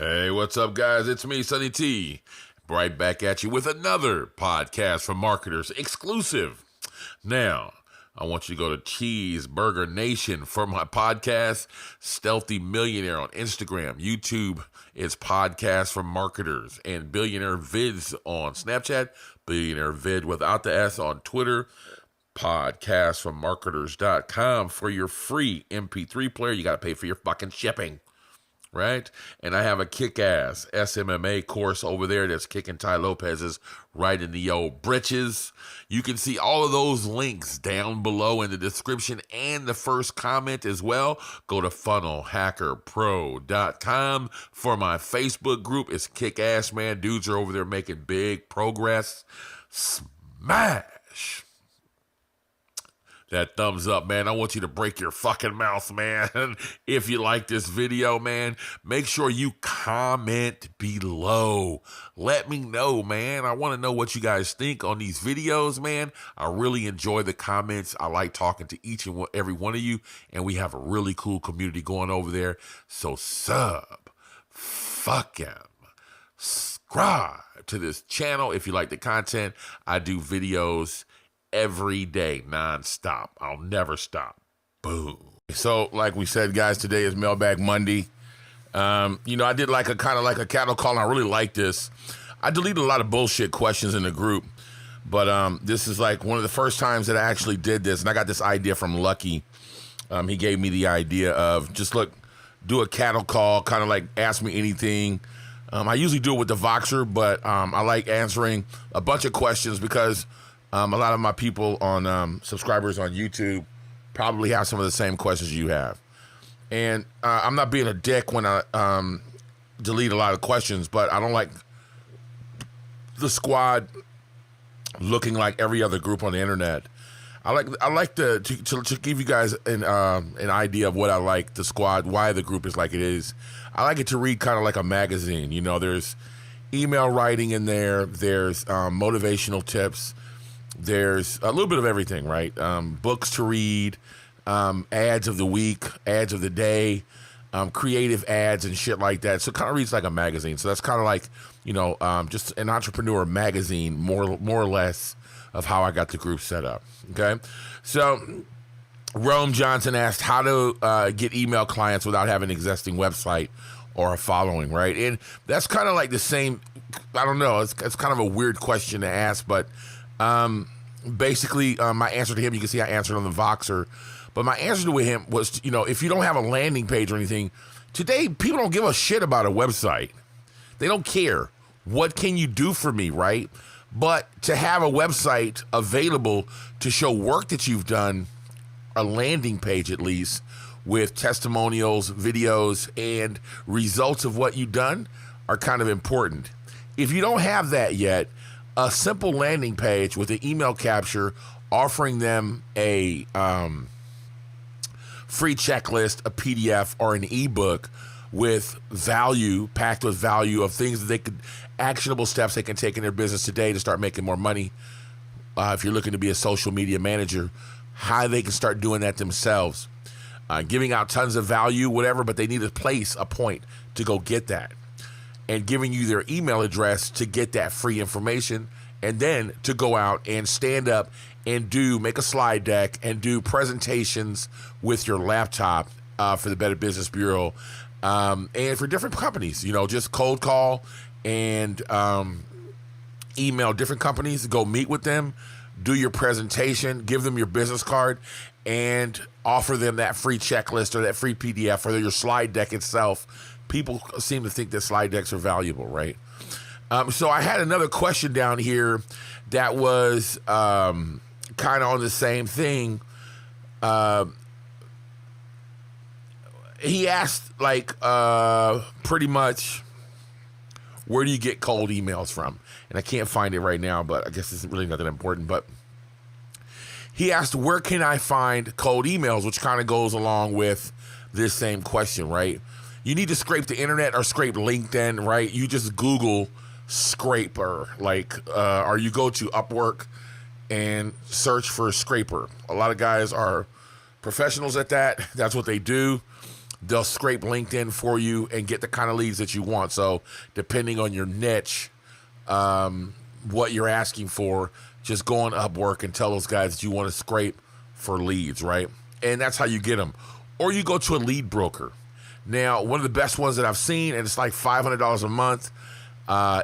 Hey, what's up, guys? It's me, Sonny T. Right back at you with another podcast for marketers exclusive. Now, I want you to go to Cheeseburger Nation for my podcast, Stealthy Millionaire on Instagram. YouTube is Podcast for Marketers, and Billionaire Vids on Snapchat, Billionaire Vid without the S on Twitter, podcastformarketers.com for your free MP3 player. You got to pay for your fucking shipping. Right? And I have a kick-ass SMMA course over there that's kicking Ty Lopez's right in the old britches. You can see all of those links down below in the description and the first comment as well. Go to funnelhackerpro.com for my Facebook group. It's kick-ass, man. Dudes are over there making big progress. Smash that thumbs up, man. I want you to break your fucking mouth, man. If you like this video, man, make sure you comment below. Let me know, man. I want to know what you guys think on these videos, man. I really enjoy the comments. I like talking to each and every one of you, and we have a really cool community going over there. So fucking subscribe to this channel if you like the content. I do videos every day, non-stop. I'll never stop. Boom. So, like we said, guys, today is MailBag Monday. I did like a kind of like a cattle call, and I really like this. I deleted a lot of bullshit questions in the group, but this is like one of the first times that I actually did this, and I got this idea from Lucky. He gave me the idea of just do a cattle call, kind of like ask me anything. I usually do it with the Voxer, but I like answering a bunch of questions because a lot of my people on subscribers on YouTube probably have some of the same questions you have. And I'm not being a dick when I delete a lot of questions, but I don't like the squad looking like every other group on the internet. I like to give you guys an idea of what I like the squad, why the group is like it is. I like it to read kind of like a magazine. You know, there's email writing in there. There's motivational tips. There's a little bit of everything, right? Books to read, ads of the week, ads of the day, creative ads and shit like that. So it kind of reads like a magazine. So that's kind of like, just an entrepreneur magazine, more or less, of how I got the group set up. Okay, so Rome Johnson asked how to get email clients without having an existing website or a following, right? And that's kind of like the same. I don't know. It's kind of a weird question to ask, but basically, my answer to him, you can see I answered on the Voxer, but my answer to him was, if you don't have a landing page or anything, today people don't give a shit about a website. They don't care. What can you do for me, right? But to have a website available to show work that you've done, a landing page at least, with testimonials, videos, and results of what you've done are kind of important. If you don't have that yet, a simple landing page with an email capture offering them a free checklist, a PDF, or an ebook with value, packed with value of things that they could, actionable steps they can take in their business today to start making more money. If you're looking to be a social media manager, how they can start doing that themselves. Giving out tons of value, whatever, but they need a place, a point to go get that. And giving you their email address to get that free information, and then to go out and stand up and make a slide deck and do presentations with your laptop for the Better Business Bureau and for different companies. Just cold call and email different companies, go meet with them, do your presentation, give them your business card, and offer them that free checklist or that free PDF or your slide deck itself. People seem to think that slide decks are valuable, right? So I had another question down here that was kind of on the same thing. He asked, pretty much, where do you get cold emails from? And I can't find it right now, but I guess it's really not that important. But he asked, where can I find cold emails, which kind of goes along with this same question, right? You need to scrape the internet or scrape LinkedIn, right? You just Google scraper, or you go to Upwork and search for scraper. A lot of guys are professionals at that. That's what they do. they'll scrape LinkedIn for you and get the kind of leads that you want. So depending on your niche, what you're asking for, just go on Upwork and tell those guys that you want to scrape for leads, right? And that's how you get them. Or you go to a lead broker. Now, one of the best ones that I've seen, and it's like $500 a month,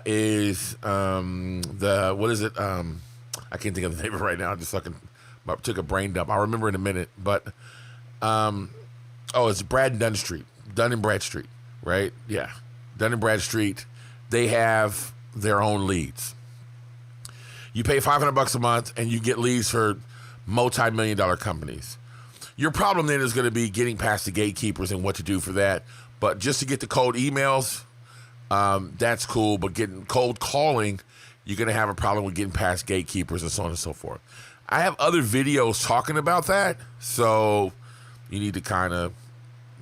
is what is it? I can't think of the name of it right now. I just fucking took a brain dump. I'll remember in a minute. But, it's Dun and Bradstreet, right? Yeah, Dun and Bradstreet. They have their own leads. You pay $500 a month and you get leads for multi-million-dollar companies. Your problem then is going to be getting past the gatekeepers and what to do for that. But just to get the cold emails, that's cool. But getting cold calling, you're going to have a problem with getting past gatekeepers and so on and so forth. I have other videos talking about that, so you need to kind of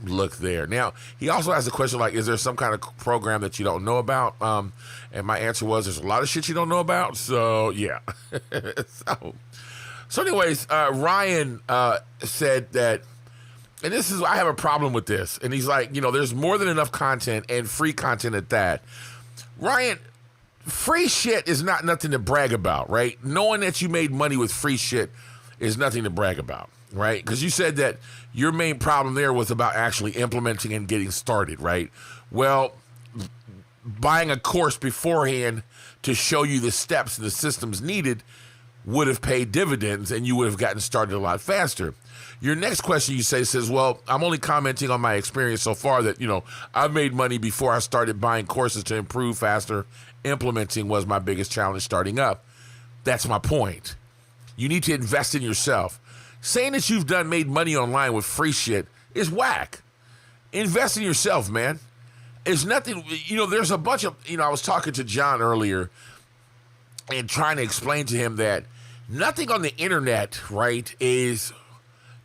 look there. Now, he also has a question like, is there some kind of program that you don't know about? And my answer was, there's a lot of shit you don't know about. So, yeah. So anyways, Ryan said that, and I have a problem with this. And he's like, there's more than enough content and free content at that. Ryan, free shit is not nothing to brag about, right? Knowing that you made money with free shit is nothing to brag about, right? Because you said that your main problem there was about actually implementing and getting started, right? Well, buying a course beforehand to show you the steps and the systems needed would have paid dividends and you would have gotten started a lot faster. Your next question says, well, I'm only commenting on my experience so far that, I've made money before I started buying courses to improve faster. Implementing was my biggest challenge starting up. That's my point. You need to invest in yourself. Saying that you've made money online with free shit is whack. Invest in yourself, man. It's nothing, there's a bunch of, I was talking to John earlier and trying to explain to him that nothing on the internet, right, is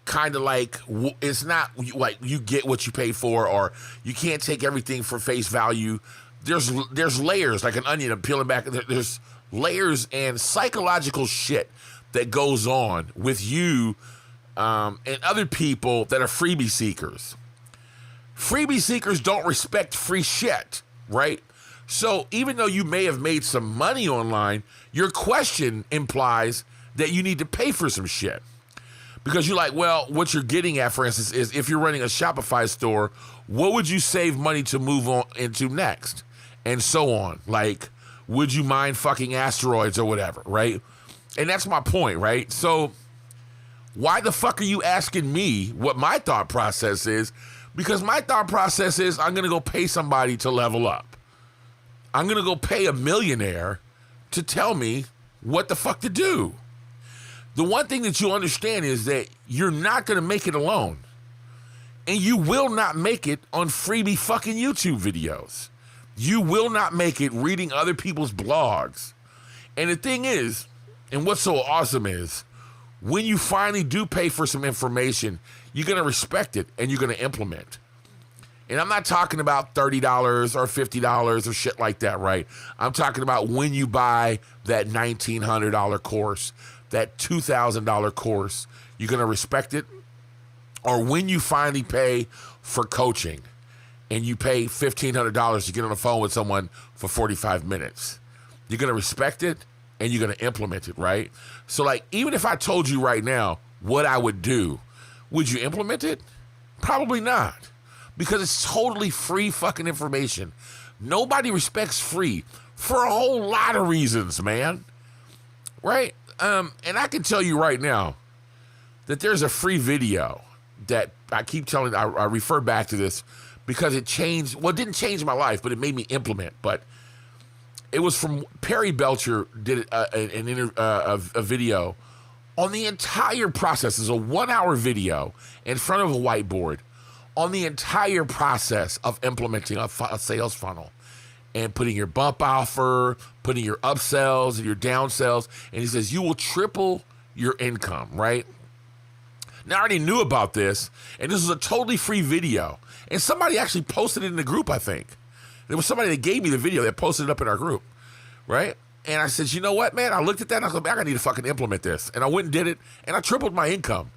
kind of like, it's not like you get what you pay for, or you can't take everything for face value. There's layers, like an onion, I'm peeling back. There's layers and psychological shit that goes on with you and other people that are freebie seekers. Freebie seekers don't respect free shit, right? So even though you may have made some money online, your question implies that you need to pay for some shit. Because you're like, well, what you're getting at, for instance, is if you're running a Shopify store, what would you save money to move on into next? And so on. Like, would you mind fucking asteroids or whatever, right? And that's my point, right? So why the fuck are you asking me what my thought process is? Because my thought process is I'm going to go pay somebody to level up. I'm going to go pay a millionaire to tell me what the fuck to do. The one thing that you understand is that you're not going to make it alone. And you will not make it on freebie fucking YouTube videos. You will not make it reading other people's blogs. And the thing is, and what's so awesome is, when you finally do pay for some information, you're going to respect it and you're going to implement. And I'm not talking about $30 or $50 or shit like that, right? I'm talking about when you buy that $1,900 course, that $2,000 course, you're going to respect it. Or when you finally pay for coaching and you pay $1,500 to get on the phone with someone for 45 minutes, you're going to respect it and you're going to implement it, right? So, like, even if I told you right now what I would do, would you implement it? Probably not. Because it's totally free fucking information. Nobody respects free for a whole lot of reasons, man. Right? And I can tell you right now that there's a free video that I keep telling, I refer back to this because it changed, well, it didn't change my life, but it made me implement. But it was from Perry Belcher, did a video on the entire process. It's a 1-hour video in front of a whiteboard on the entire process of implementing a sales funnel and putting your bump offer, putting your upsells and your downsells. And he says, you will triple your income, right? Now, I already knew about this, and this was a totally free video. And somebody actually posted it in the group, I think. There was somebody that gave me the video that posted it up in our group, right? And I said, you know what, man? I looked at that, and I was like, I need to fucking implement this. And I went and did it, and I tripled my income.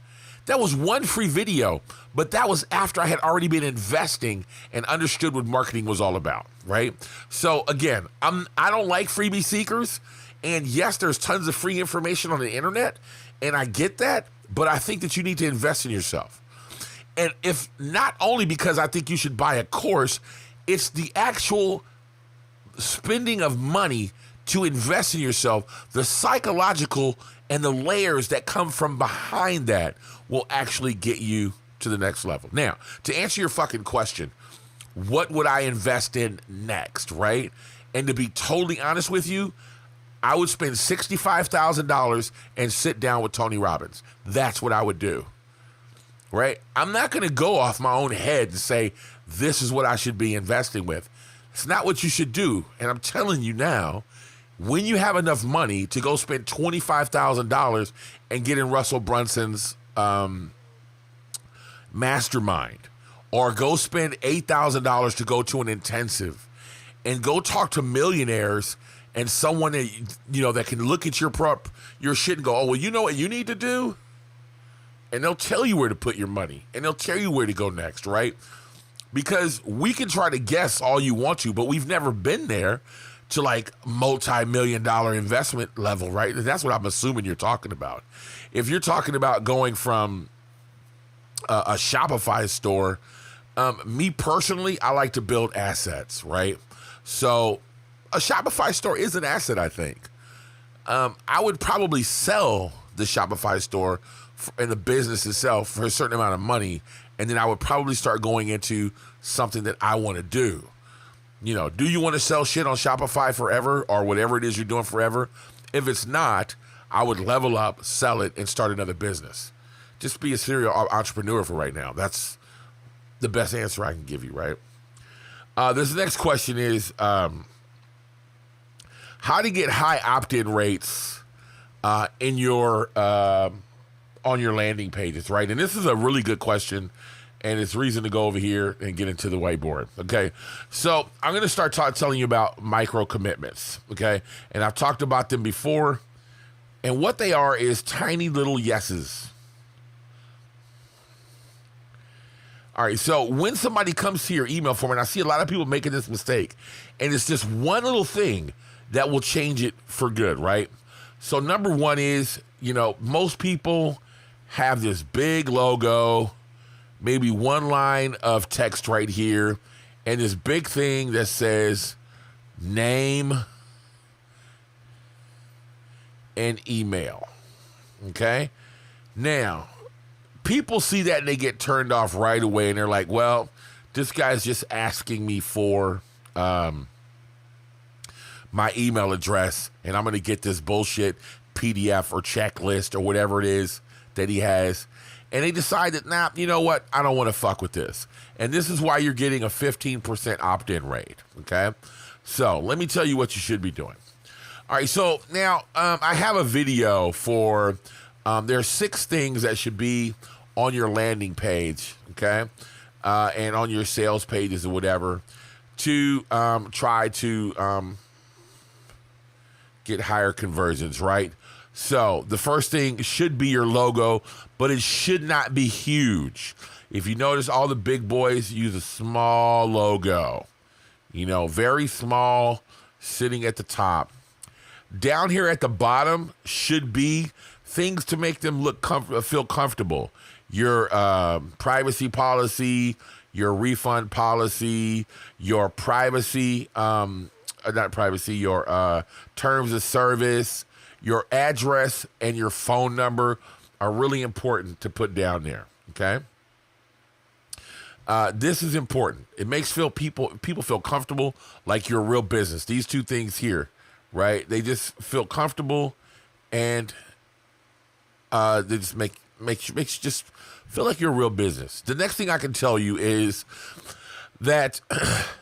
That was one free video, but that was after I had already been investing and understood what marketing was all about, right? So again, I don't like freebie seekers. And yes, there's tons of free information on the internet, and I get that, but I think that you need to invest in yourself. And if not only because I think you should buy a course, it's the actual spending of money to invest in yourself, the psychological and the layers that come from behind that will actually get you to the next level. Now, to answer your fucking question, what would I invest in next, right? And to be totally honest with you, I would spend $65,000 and sit down with Tony Robbins. That's what I would do, right? I'm not going to go off my own head and say, this is what I should be investing with. It's not what you should do. And I'm telling you now, when you have enough money to go spend $25,000 and get in Russell Brunson's mastermind, or go spend $8,000 to go to an intensive and go talk to millionaires and someone that, you know, that can look at your shit and go, oh, well, you know what you need to do? And they'll tell you where to put your money, and they'll tell you where to go next, right? Because we can try to guess all you want to, but we've never been there to like multi-million-dollar investment level, right? And that's what I'm assuming you're talking about. If you're talking about going from a Shopify store, me personally, I like to build assets, right? So a Shopify store is an asset, I think. I would probably sell the Shopify store and the business itself for a certain amount of money, and then I would probably start going into something that I want to do. You know, do you want to sell shit on Shopify forever or whatever it is you're doing forever? If it's not, I would level up, sell it, and start another business. Just be a serial entrepreneur for right now. That's the best answer I can give you, right? This next question is, how to get high opt-in rates in your on your landing pages, right? And this is a really good question, and it's reason to go over here and get into the whiteboard, okay? So I'm going to start telling you about micro commitments, okay? And I've talked about them before, and what they are is tiny little yeses. All right, so when somebody comes to your email form, and I see a lot of people making this mistake, and it's just one little thing that will change it for good, right? So number one is, you know, most people have this big logo, maybe one line of text right here, and this big thing that says name and email, okay? Now, people see that and they get turned off right away, and they're like, well, this guy's just asking me for my email address, and I'm going to get this bullshit PDF or checklist or whatever it is that he has. And they decide that, nah, you know what? I don't want to fuck with this. And this is why you're getting a 15% opt-in rate, okay? So let me tell you what you should be doing. All right, so now I have a video for, there are 6 things that should be on your landing page, okay? And on your sales pages or whatever to try to get higher conversions, right? So the first thing should be your logo, but it should not be huge. If you notice, all the big boys use a small logo, you know, very small, sitting at the top. Down here at the bottom should be things to make them look feel comfortable. Your privacy policy, your refund policy, your privacy, not privacy, your terms of service, your address, and your phone number are really important to put down there, okay? This is important. It makes people feel comfortable, like you're a real business. These 2 things here, right? They just feel comfortable, and they just makes you just feel like you're a real business. The next thing I can tell you is that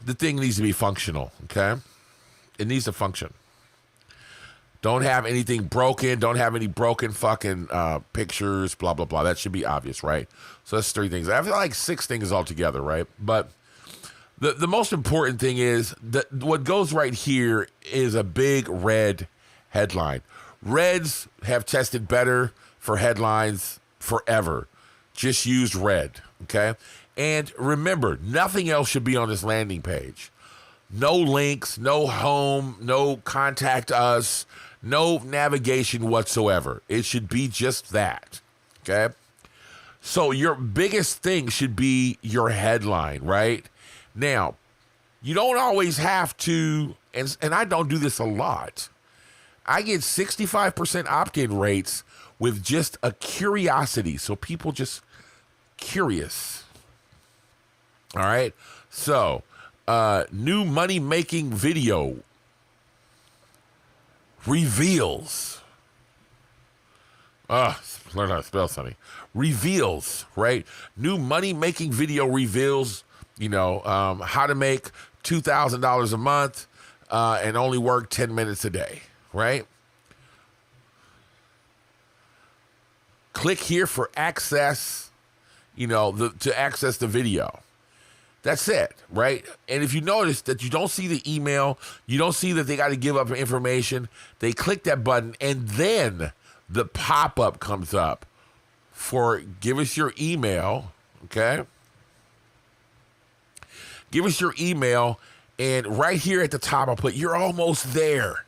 the thing needs to be functional, okay? It needs to function. Don't have anything broken. Don't have any broken fucking pictures, blah, blah, blah. That should be obvious, right? So that's 3 things. I feel like 6 things altogether, right? But the most important thing is that what goes right here is a big red headline. Reds have tested better for headlines forever. Just use red, okay? And remember, nothing else should be on this landing page. No links, no home, no contact us, no navigation whatsoever. It should be just that, okay? So your biggest thing should be your headline, right? Now, you don't always have to, and I don't do this a lot. I get 65% opt-in rates with just a curiosity. So people just curious. All right? So, new money-making video reveals. Learn how to spell something. Reveals, right? New money-making video reveals, how to make $2,000 a month and only work 10 minutes a day, right? Click here for access, to access the video. That's it, right? And if you notice that you don't see the email, you don't see that they got to give up information, they click that button, and then the pop-up comes up for give us your email, okay? Give us your email, and right here at the top, I'll put, you're almost there.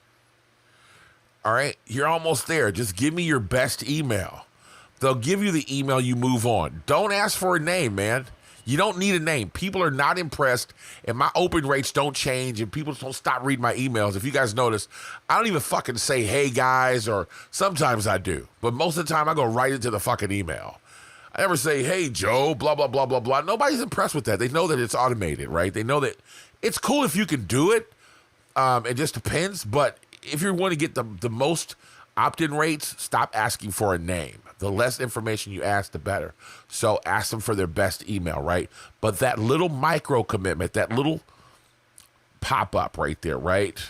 All right? You're almost there. Just give me your best email. They'll give you the email, you move on. Don't ask for a name, man. You don't need a name. People are not impressed, and my open rates don't change, and people don't stop reading my emails. If you guys notice, I don't even fucking say, hey, guys, or sometimes I do. But most of the time, I go right into the fucking email. I never say, hey, Joe, blah, blah, blah, blah, blah. Nobody's impressed with that. They know that it's automated, right? They know that it's cool if you can do it. It just depends. But if you want to get the most opt-in rates, stop asking for a name. The less information you ask, the better. So ask them for their best email, right? But that little micro commitment, that little pop-up right there, right?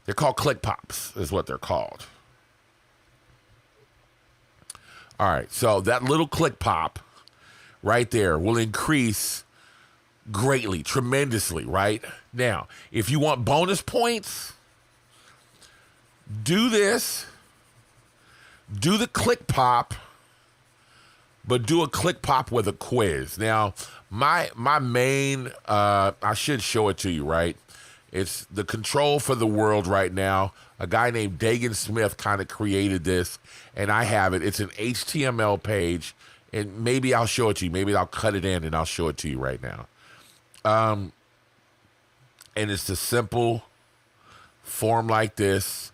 They're called click pops is what they're called. All right, so that little click pop right there will increase greatly, tremendously, right? Now, if you want bonus points, do this. Do the click pop, but do a click pop with a quiz. Now, my main, I should show it to you, right? It's the control for the world right now. A guy named Dagan Smith kind of created this, and I have it. It's an HTML page, and maybe I'll show it to you. Maybe I'll cut it in, and I'll show it to you right now. And it's a simple form like this,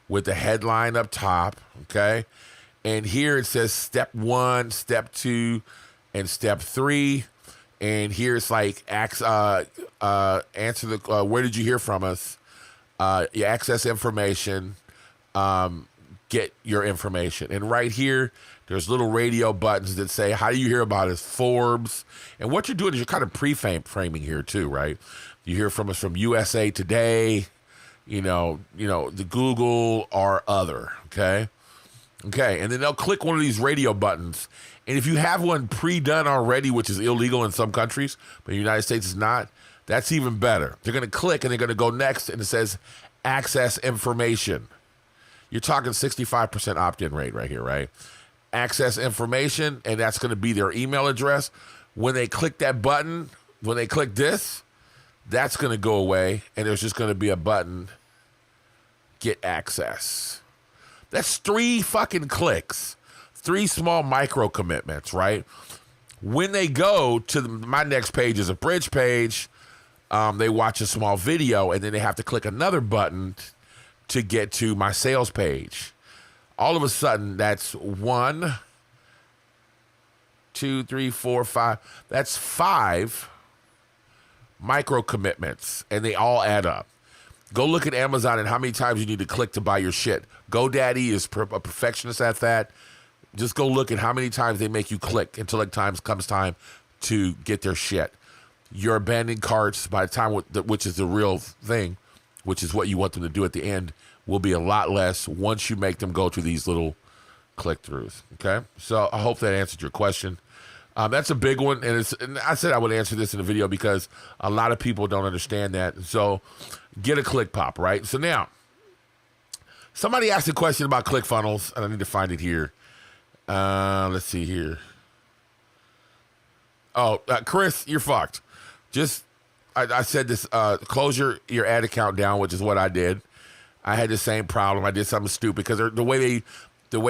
with the headline up top, okay? And here it says step 1, step 2, and step 3. And here it's like answer the where did you hear from us? You access information, get your information. And right here, there's little radio buttons that say, how do you hear about us? Forbes. And what you're doing is you're kind of pre-framing here too, right? You hear from us from USA Today, the Google or other, okay? Okay, and then they'll click one of these radio buttons. And if you have one pre-done already, which is illegal in some countries, but in the United States it's not, that's even better. They're going to click and they're going to go next, and it says access information. You're talking 65% opt-in rate right here, right? Access information, and that's going to be their email address. When they click that button, when they click this, that's going to go away, and there's just going to be a button, get access. That's 3 fucking clicks, 3 small micro commitments, right? When they go to my next page is a bridge page, they watch a small video, and then they have to click another button to get to my sales page. All of a sudden, that's 1, 2, 3, 4, 5. That's 5 micro commitments, and they all add up. Go look at Amazon and how many times you need to click to buy your shit. GoDaddy is a perfectionist at that. Just go look at how many times they make you click until it comes time to get their shit. Your abandoned carts, by the time, which is the real thing, which is what you want them to do at the end, will be a lot less once you make them go to these little click-throughs, okay? So I hope that answered your question. That's a big one, and I said I would answer this in the video because a lot of people don't understand that. So get a click pop, right? So now, somebody asked a question about ClickFunnels, and I need to find it here. Let's see here. Oh, Chris, you're fucked. I said this, close your ad account down, which is what I did. I had the same problem. I did something stupid because the way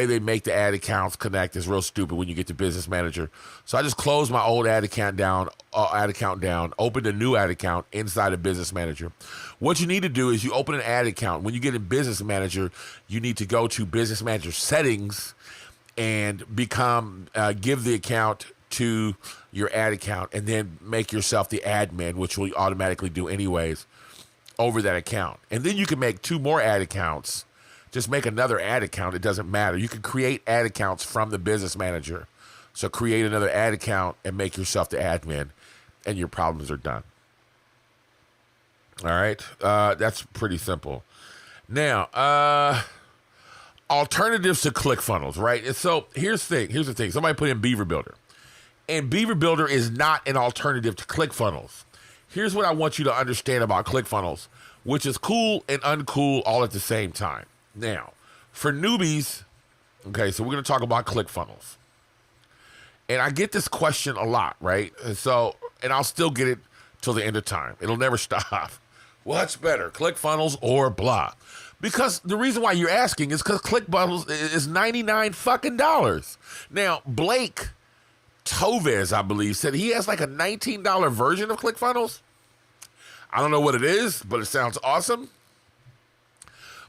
they make the ad accounts connect is real stupid when you get to Business Manager. So I just closed my old ad account down, opened a new ad account inside of Business Manager. What you need to do is you open an ad account. When you get in Business Manager, you need to go to Business Manager settings and give the account to your ad account, and then make yourself the admin, which will automatically do anyways over that account. And then you can make 2 more ad accounts. Just make another ad account. It doesn't matter. You can create ad accounts from the Business Manager. So create another ad account and make yourself the admin, and your problems are done. All right. That's pretty simple. Now, alternatives to ClickFunnels, right? And so here's the thing. Somebody put in Beaver Builder. And Beaver Builder is not an alternative to ClickFunnels. Here's what I want you to understand about ClickFunnels, which is cool and uncool all at the same time. Now, for newbies, okay, so we're going to talk about ClickFunnels. And I get this question a lot, right? And I'll still get it till the end of time. It'll never stop. What's better, ClickFunnels or blah? Because the reason why you're asking is because ClickFunnels is $99 fucking dollars. Now, Blake Tovez, I believe, said he has like a $19 version of ClickFunnels. I don't know what it is, but it sounds awesome.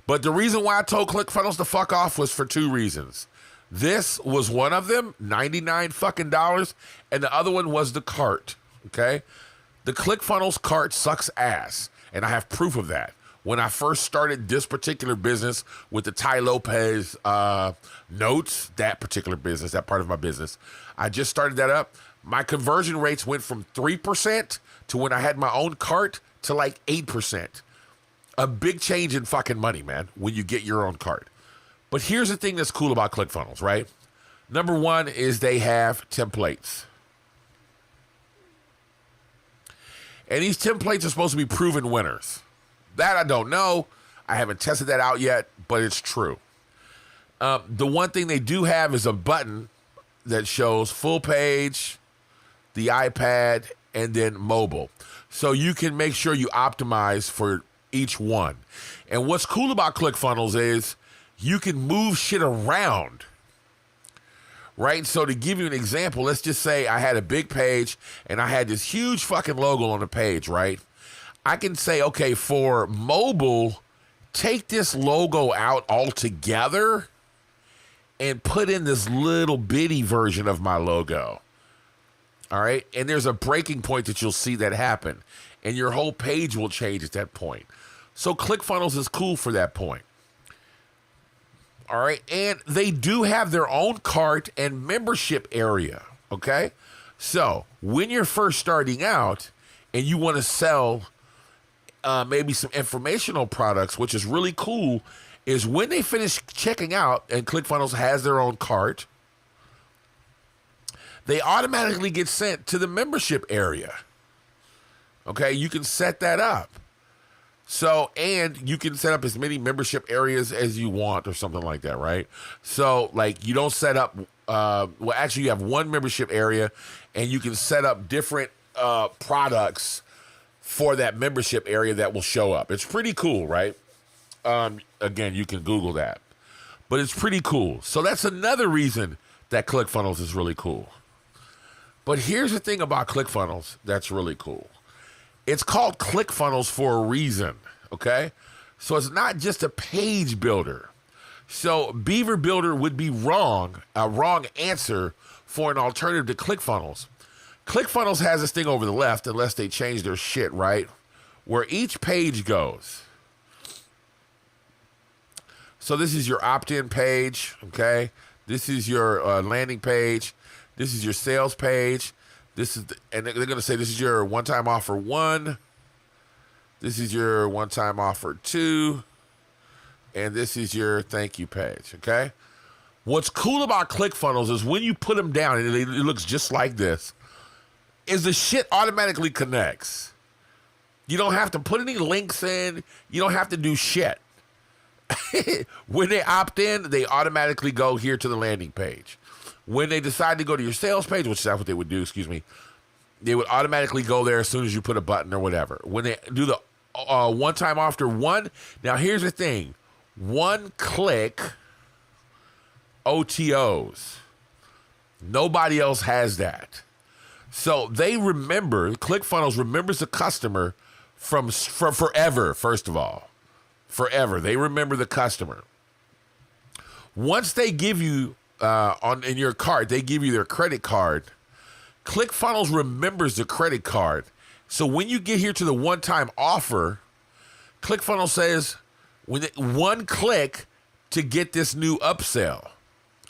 But the reason why I told ClickFunnels to fuck off was for 2 reasons. This was one of them, $99 fucking dollars, and the other one was the cart, okay? The ClickFunnels cart sucks ass, and I have proof of that. When I first started this particular business with the Ty Lopez notes, that particular business, that part of my business, I just started that up. My conversion rates went from 3% to when I had my own cart to like 8%. A big change in fucking money, man, when you get your own cart. But here's the thing that's cool about ClickFunnels, right? Number 1 is they have templates. And these templates are supposed to be proven winners. That I don't know. I haven't tested that out yet, but it's true. The one thing they do have is a button that shows full page, the iPad, and then mobile. So you can make sure you optimize for each one. And what's cool about ClickFunnels is you can move shit around, right? So to give you an example, let's just say I had a big page and I had this huge fucking logo on the page, right? I can say, okay, for mobile, take this logo out altogether and put in this little bitty version of my logo. All right? And there's a breaking point that you'll see that happen. And your whole page will change at that point. So ClickFunnels is cool for that point. All right? And they do have their own cart and membership area. Okay? So when you're first starting out and you want to sell maybe some informational products, which is really cool, is when they finish checking out and ClickFunnels has their own cart, they automatically get sent to the membership area. Okay, you can set that up. So, and you can set up as many membership areas as you want or something like that, right? So, like, you don't set up, well, actually, you have one membership area and you can set up different products for that membership area that will show up. It's pretty cool, right? Again, you can Google that. But it's pretty cool. So that's another reason that ClickFunnels is really cool. But here's the thing about ClickFunnels that's really cool. It's called ClickFunnels for a reason, okay? So it's not just a page builder. So Beaver Builder would be wrong, a wrong answer for an alternative to ClickFunnels. ClickFunnels has this thing over the left, unless they change their shit, right? Where each page goes. So this is your opt-in page, okay? This is your landing page. This is your sales page. This is, and they're going to say this is your one-time offer 1. This is your one-time offer 2. And this is your thank you page, okay? What's cool about ClickFunnels is when you put them down, and it looks just like this, is the shit automatically connects. You don't have to put any links in. You don't have to do shit. When they opt in, they automatically go here to the landing page. When they decide to go to your sales page, which is what they would do, they would automatically go there as soon as you put a button or whatever. When they do the one-time offer, now here's the thing, one-click OTOs. Nobody else has that. So they remember, ClickFunnels remembers the customer from forever, first of all. Forever. They remember the customer. Once they give you, in your card, they give you their credit card, ClickFunnels remembers the credit card. So when you get here to the one-time offer, ClickFunnels says, one click to get this new upsell,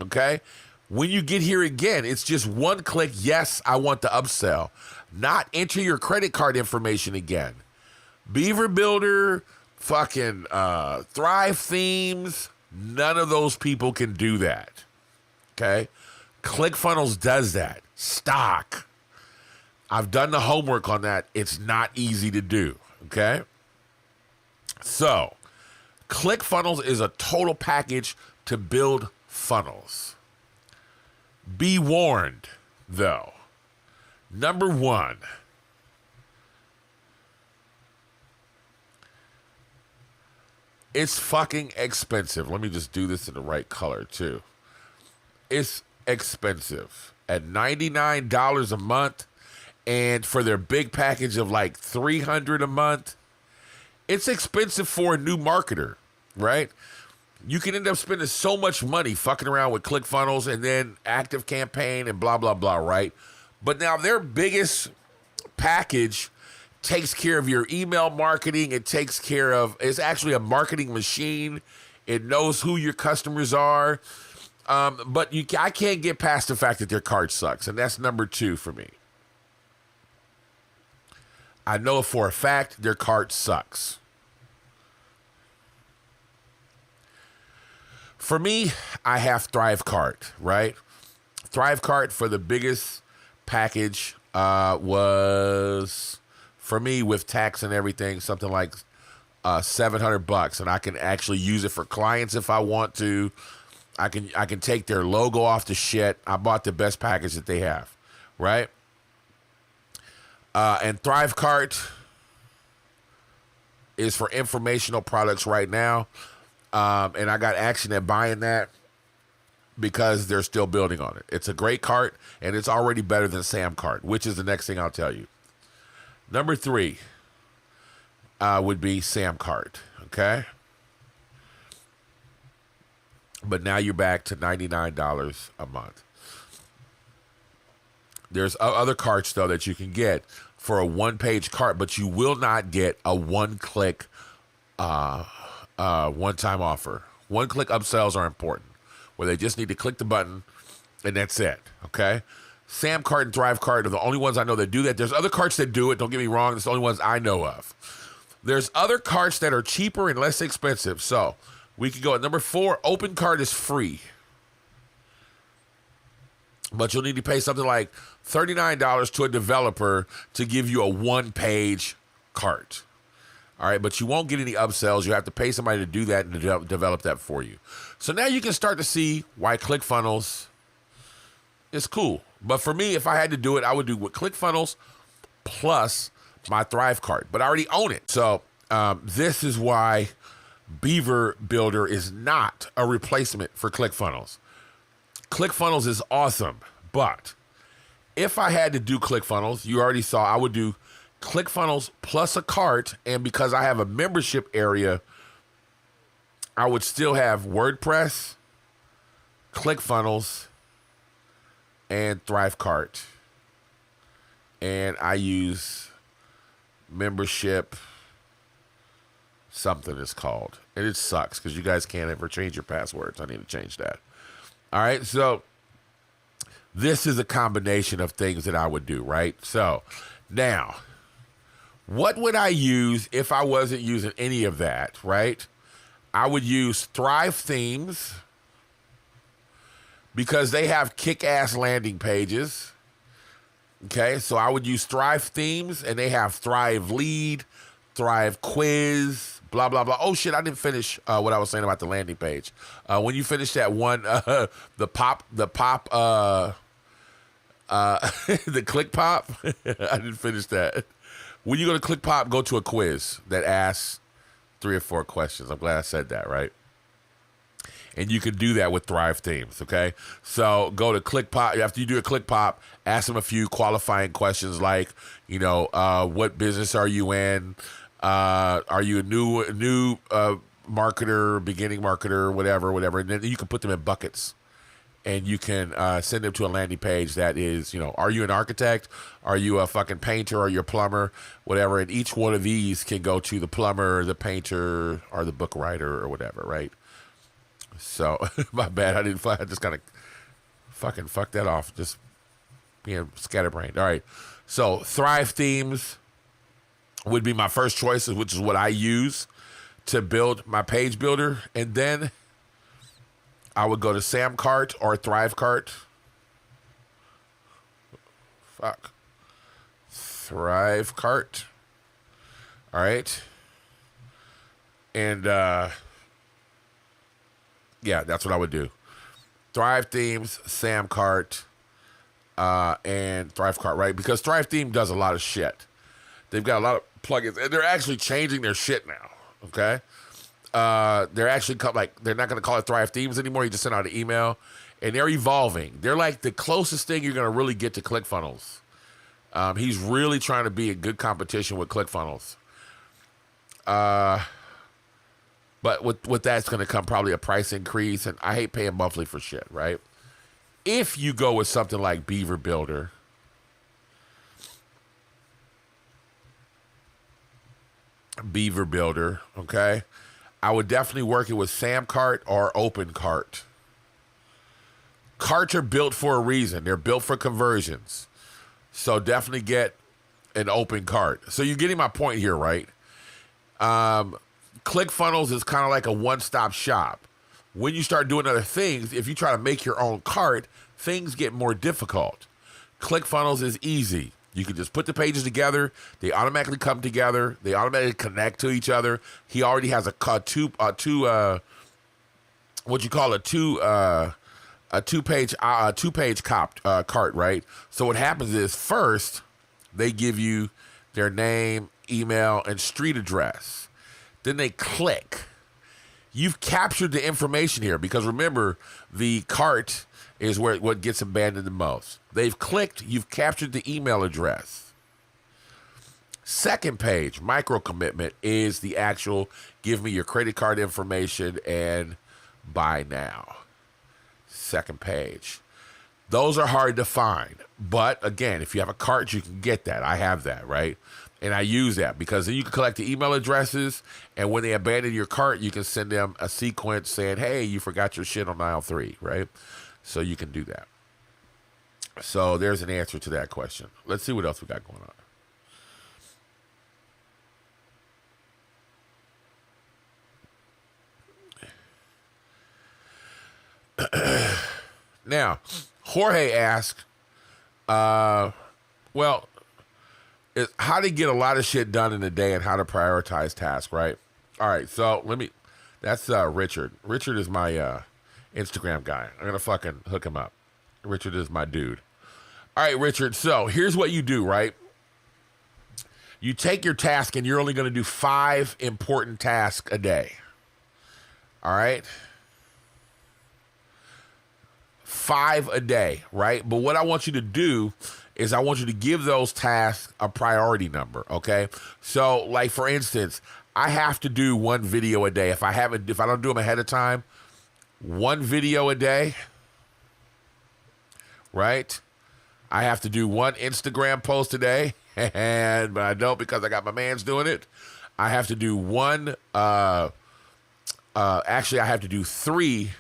okay? When you get here again, it's just one click, yes, I want the upsell. Not enter your credit card information again. Beaver Builder, fucking Thrive Themes, none of those people can do that, okay? ClickFunnels does that. Stock. I've done the homework on that. It's not easy to do, okay? So, ClickFunnels is a total package to build funnels. Be warned, though. Number one, it's fucking expensive. Let me just do this in the right color, too. It's expensive. At $99 a month, and for their big package of like $300 a month, it's expensive for a new marketer, right? You can end up spending so much money fucking around with ClickFunnels and then Active Campaign and blah, blah, blah, right? But now their biggest package takes care of your email marketing. It's actually a marketing machine. It knows who your customers are. But I can't get past the fact that their card sucks. And that's number two for me. I know for a fact their cart sucks. For me, I have ThriveCart, right? ThriveCart for the biggest package was, for me, with tax and everything, something like $700, and I can actually use it for clients if I want to. I can take their logo off the shit. I bought the best package that they have, right? And ThriveCart is for informational products right now. And I got action at buying that because they're still building on it. It's a great cart, and it's already better than SamCart, which is the next thing I'll tell you. Number three would be SamCart, okay? But now you're back to $99 a month. There's other carts, though, that you can get for a one-page cart, but you will not get a one-click one-time offer. One-click upsells are important, where they just need to click the button, and that's it, okay? SamCart and ThriveCart are the only ones I know that do that. There's other carts that do it. Don't get me wrong. It's the only ones I know of. There's other carts that are cheaper and less expensive. So we could go at number 4. OpenCart is free, but you'll need to pay something like $39 to a developer to give you a one-page cart. All right, but you won't get any upsells. You have to pay somebody to do that and to develop that for you. So now you can start to see why ClickFunnels is cool. But for me, if I had to do it, I would do with ClickFunnels plus my ThriveCart. But I already own it. So this is why Beaver Builder is not a replacement for ClickFunnels. ClickFunnels is awesome. But if I had to do ClickFunnels, you already saw I would do ClickFunnels plus a cart, and because I have a membership area, I would still have WordPress, ClickFunnels, and ThriveCart. And I use membership, something is called. And it sucks because you guys can't ever change your passwords. I need to change that. All right, so this is a combination of things that I would do, right? So now, what would I use if I wasn't using any of that, right? I would use Thrive Themes because they have kick-ass landing pages. Okay, so I would use Thrive Themes, and they have Thrive Lead, Thrive Quiz, blah, blah, blah. Oh, shit, I didn't finish what I was saying about the landing page. When you finish that one, the pop The ClickPop, I didn't finish that. When you go to ClickPop, go to a quiz that asks 3 or 4 questions. I'm glad I said that, right? And you can do that with Thrive Themes, okay? So go to ClickPop. After you do a ClickPop, ask them a few qualifying questions like, what business are you in? Are you a new marketer, beginning marketer, whatever? And then you can put them in buckets. And you can send them to a landing page that is, are you an architect? Are you a fucking painter? Are you a plumber? Whatever. And each one of these can go to the plumber, the painter, or the book writer or whatever, right? So, my bad. I just kind of fucking fucked that off. Just being scatterbrained. All right. So, Thrive Themes would be my first choice, which is what I use to build my page builder. And then I would go to SamCart or ThriveCart. ThriveCart. All right. And, yeah, that's what I would do. Thrive Themes, SamCart, and ThriveCart, right? Because Thrive Theme does a lot of shit. They've got a lot of plugins, and they're actually changing their shit now, okay? They're actually they're not going to call it Thrive Themes anymore. You just send out an email, and they're evolving. They're like the closest thing you're going to really get to ClickFunnels. He's really trying to be in good competition with ClickFunnels. But with that's going to come probably a price increase, and I hate paying monthly for shit, right? If you go with something like Beaver Builder, okay? I would definitely work it with SamCart or OpenCart. Carts are built for a reason. They're built for conversions. So definitely get an OpenCart. So you're getting my point here, right? ClickFunnels is kind of like a one-stop shop. When you start doing other things, if you try to make your own cart, things get more difficult. ClickFunnels is easy. You can just put the pages together. They automatically come together. They automatically connect to each other. He already has a two-page cart, right? So what happens is first they give you their name, email, and street address. Then they click. You've captured the information here because remember, the cart is what gets abandoned the most. They've clicked. You've captured the email address. Second page, micro commitment, is the actual give me your credit card information and buy now. Second page. Those are hard to find. But again, if you have a cart, you can get that. I have that, right? And I use that because then you can collect the email addresses, and when they abandon your cart, you can send them a sequence saying, hey, you forgot your shit on aisle 3, right? So you can do that. So there's an answer to that question. Let's see what else we got going on. Now, Jorge asked, how to get a lot of shit done in a day and how to prioritize tasks, right? All right, so that's Richard. Richard is my Instagram guy. I'm going to fucking hook him up. Richard is my dude. All right, Richard, so here's what you do, right? You take your task and you're only going to do 5 important tasks a day. All right? 5 a day, right? But what I want you to do is I want you to give those tasks a priority number, okay? So, like, for instance, I have to do 1 video a day. If I don't do them ahead of time, 1 video a day, right? I have to do 1 Instagram post a day, but I don't because I got my mans doing it. I have to do 1, actually, I have to do 3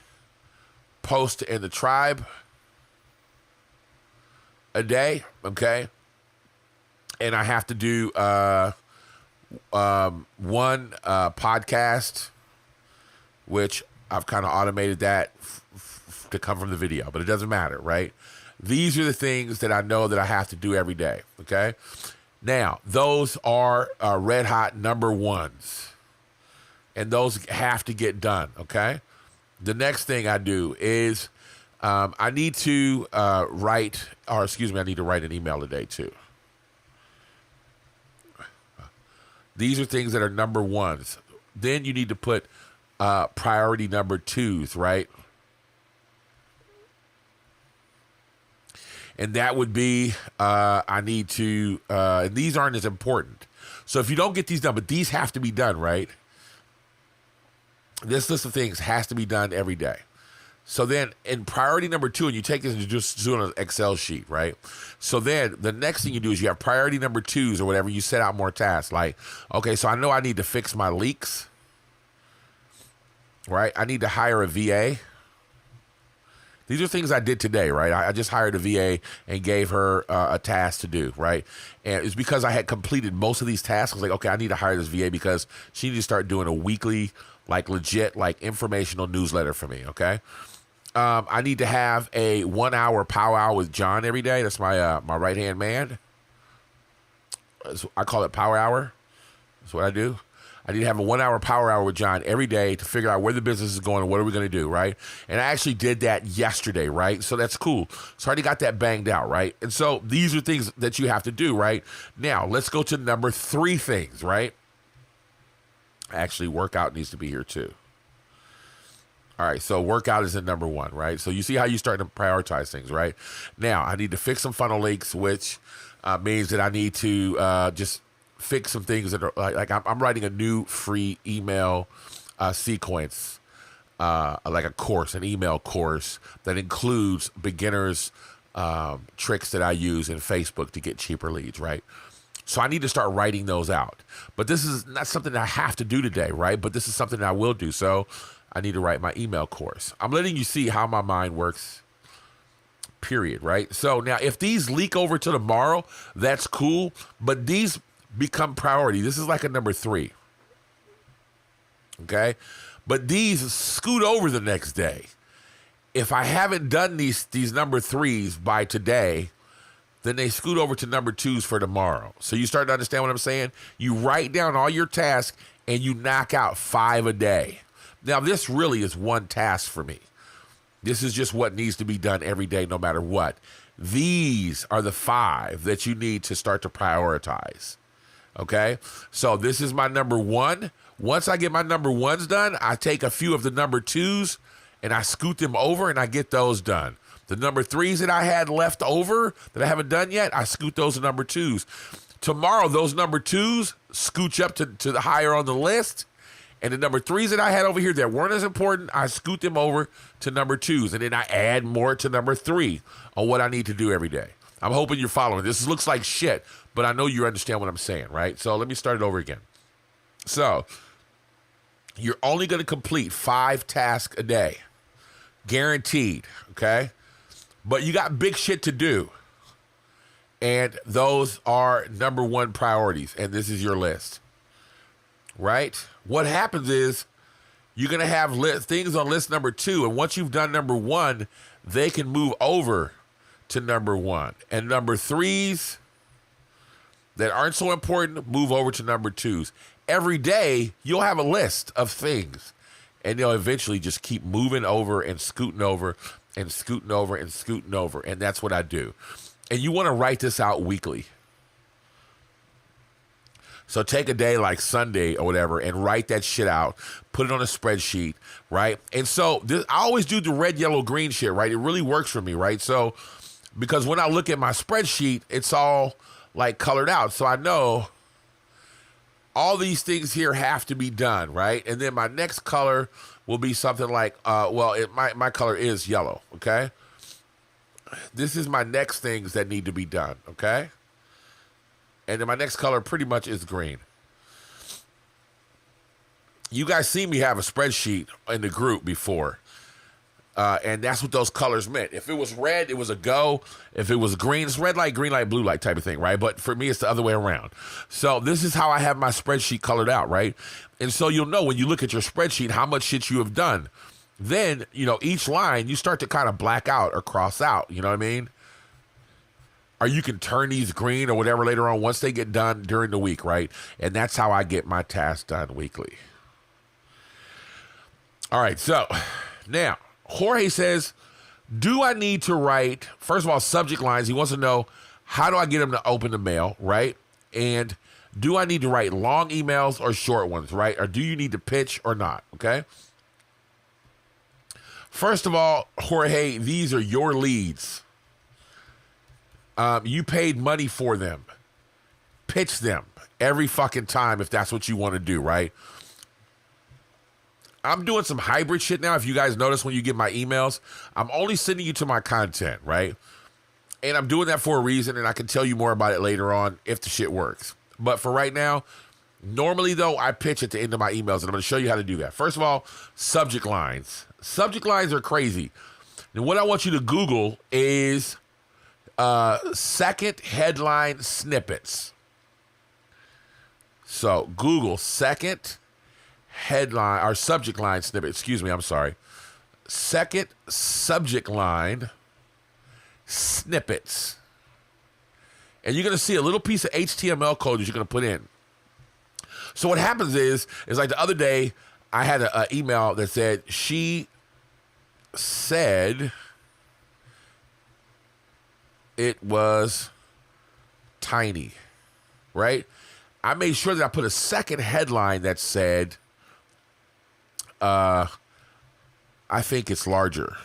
posts in the tribe a day, okay? And I have to do 1 podcast, which I've kind of automated that to come from the video, but it doesn't matter, right? These are the things that I know that I have to do every day, okay? Now, those are red hot number 1s, and those have to get done, okay? The next thing I do is I need to I need to write an email today too. These are things that are number ones. Then you need to put priority number twos, right? And that would be, I need to, and these aren't as important. So if you don't get these done, but these have to be done, right? This list of things has to be done every day. So then in priority number two, and you take this and you just do it on an Excel sheet, right? So then the next thing you do is you have priority number twos or whatever, you set out more tasks. Like, okay, so I know I need to fix my leaks, right? I need to hire a VA. These are things I did today, right? I just hired a VA and gave her a task to do, right? And it's because I had completed most of these tasks. I was like, okay, I need to hire this VA because she needs to start doing a weekly, like legit, like informational newsletter for me, okay? I need to have a 1 hour powwow with John every day. That's my my right-hand man. I call it power hour. That's what I do. I need to have a 1 hour power hour with John every day to figure out where the business is going and what are we going to do, right? And I actually did that yesterday, right? So that's cool. So I already got that banged out, right? And so these are things that you have to do, right? Now, let's go to number 3 things, right? Actually, workout needs to be here too. All right, so workout is in number 1, right? So you see how you start to prioritize things, right? Now, I need to fix some funnel leaks, which means that I need to just fix some things that are like I'm writing a new free email sequence, like a course, an email course that includes beginners tricks that I use in Facebook to get cheaper leads, right? So I need to start writing those out. But this is not something that I have to do today, right? But this is something that I will do. So I need to write my email course. I'm letting you see how my mind works, period, right? So now if these leak over to tomorrow, that's cool. But these become priority. This is like a number 3. Okay? But these scoot over the next day. If I haven't done these number 3s by today, then they scoot over to number 2s for tomorrow. So you start to understand what I'm saying? You write down all your tasks and you knock out 5 a day. Now, this really is one task for me. This is just what needs to be done every day, no matter what. These are the 5 that you need to start to prioritize. Okay? So this is my number 1. Once I get my number 1s done, I take a few of the number 2s and I scoot them over and I get those done. The number 3s that I had left over that I haven't done yet, I scoot those to number 2s. Tomorrow, those number 2s scooch up to the higher on the list. And the number 3s that I had over here that weren't as important, I scoot them over to number 2s. And then I add more to number 3 on what I need to do every day. I'm hoping you're following. This looks like shit, but I know you understand what I'm saying, right? So let me start it over again. So you're only going to complete 5 tasks a day. Guaranteed, okay? But you got big shit to do. And those are number 1 priorities. And this is your list. Right? What happens is you're going to have things on list number 2. And once you've done number 1, they can move over to number 1. And number 3s that aren't so important move over to number 2s. Every day, you'll have a list of things. And they'll eventually just keep moving over and scooting over and scooting over and scooting over. And that's what I do. And you want to write this out weekly. So take a day like Sunday or whatever and write that shit out. Put it on a spreadsheet, right? And so I always do the red, yellow, green shit, right? It really works for me, right? So because when I look at my spreadsheet, it's all like colored out. So I know all these things here have to be done, right? And then my next color will be something like, my color is yellow, okay? This is my next things that need to be done, okay? And then my next color pretty much is green. You guys see me have a spreadsheet in the group before. And that's what those colors meant. If it was red, it was a go. If it was green, it's red light, green light, blue light type of thing, right? But for me, it's the other way around. So this is how I have my spreadsheet colored out, right? And so you'll know when you look at your spreadsheet how much shit you have done. Then, each line, you start to kind of black out or cross out. You know what I mean? Or you can turn these green or whatever later on once they get done during the week, right? And that's how I get my tasks done weekly. All right, so now Jorge says, Do I need to write, first of all, subject lines? He wants to know, how do I get him to open the mail, right? And do I need to write long emails or short ones, right? Or do you need to pitch or not, okay? First of all, Jorge, these are your leads. You paid money for them. Pitch them every fucking time if that's what you want to do, right? I'm doing some hybrid shit now. If you guys notice when you get my emails, I'm only sending you to my content, right? And I'm doing that for a reason, and I can tell you more about it later on if the shit works. But for right now, normally, though, I pitch at the end of my emails, and I'm going to show you how to do that. First of all, subject lines. Subject lines are crazy. And what I want you to Google is second headline snippets. So Google second headline or subject line snippet. Excuse me, I'm sorry. Second subject line snippets. And you're going to see a little piece of HTML code that you're going to put in. So what happens is like the other day, I had an email that said, she said it was tiny, right? I made sure that I put a second headline that said, I think it's larger.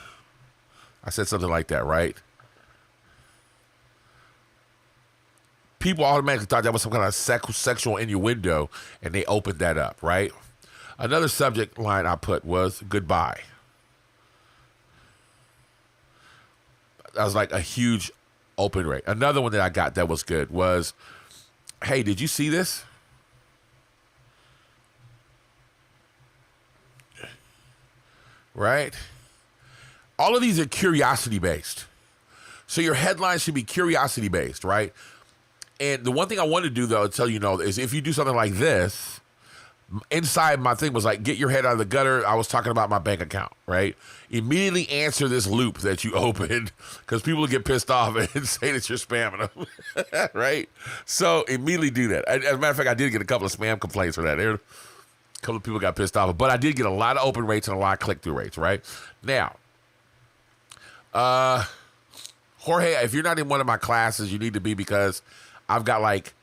I said something like that, right? People automatically thought that was some kind of sexual innuendo, and they opened that up, right? Another subject line I put was goodbye. That was like a huge open rate. Another one that I got that was good was, hey, did you see this? Right? All of these are curiosity based. So your headline should be curiosity based, right? And the one thing I want to do, though, to tell you, is if you do something like this, inside my thing was like, get your head out of the gutter. I was talking about my bank account, right? Immediately answer this loop that you opened, because people will get pissed off and say that you're spamming them, right? So immediately do that. As a matter of fact, I did get a couple of spam complaints for that. A couple of people got pissed off, but I did get a lot of open rates and a lot of click-through rates, right? Now, Jorge, if you're not in one of my classes, you need to be, because I've got like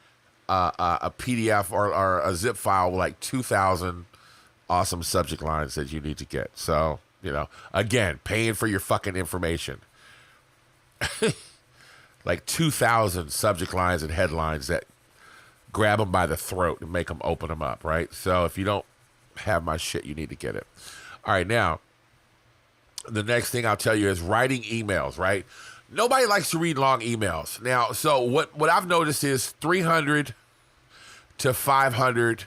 a PDF or a zip file with like 2,000 awesome subject lines that you need to get. So, again, paying for your fucking information. Like 2,000 subject lines and headlines that grab them by the throat and make them open them up, right? So if you don't have my shit, you need to get it. All right, now, the next thing I'll tell you is writing emails, right? Nobody likes to read long emails. Now, so what I've noticed is 300 to 500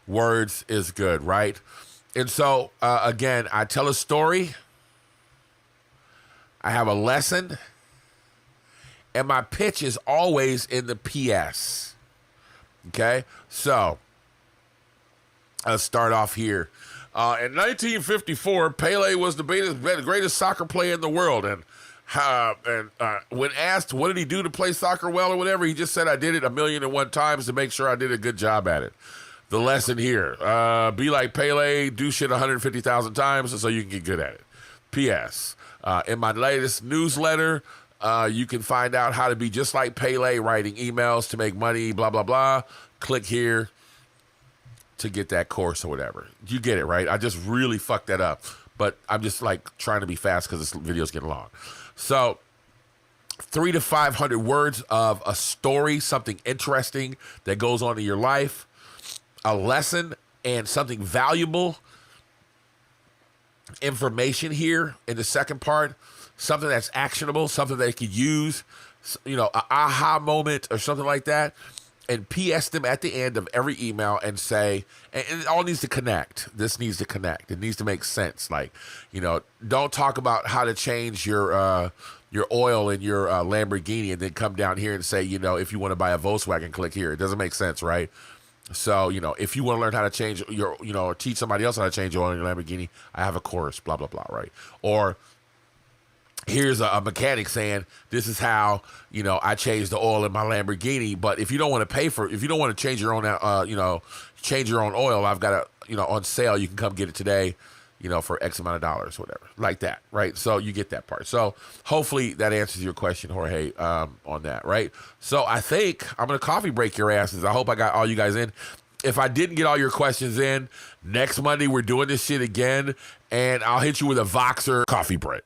words is good, right? And so, again, I tell a story, I have a lesson, and my pitch is always in the PS. Okay? So, let's start off here. In 1954, Pele was the greatest soccer player in the world, and when asked what did he do to play soccer well or whatever, he just said, I did it 1,000,001 times to make sure I did a good job at it. The lesson here, be like Pele, do shit 150,000 times so you can get good at it. P.S. In my latest newsletter, you can find out how to be just like Pele, writing emails to make money, blah, blah, blah. Click here to get that course or whatever. You get it, right? I just really fucked that up. But I'm just like trying to be fast because this video's getting long. So 300 to 500 words of a story, something interesting that goes on in your life, a lesson, and something valuable information here in the second part, something that's actionable, something they could use, an aha moment or something like that. And PS them at the end of every email and say, and it all needs to connect. This needs to connect. It needs to make sense. Like, don't talk about how to change your oil in your Lamborghini and then come down here and say, if you want to buy a Volkswagen, click here. It doesn't make sense, right? So, if you want to learn how to change your, or teach somebody else how to change oil in your Lamborghini, I have a course, blah, blah, blah, right? Or here's a mechanic saying, this is how, I changed the oil in my Lamborghini. But if you don't want to if you don't want to change your own, change your own oil, I've got on sale. You can come get it today. for X amount of dollars, whatever, like that, right? So you get that part. So hopefully that answers your question, Jorge, on that, right? So I think I'm going to coffee break your asses. I hope I got all you guys in. If I didn't get all your questions in, next Monday we're doing this shit again, and I'll hit you with a Voxer coffee break.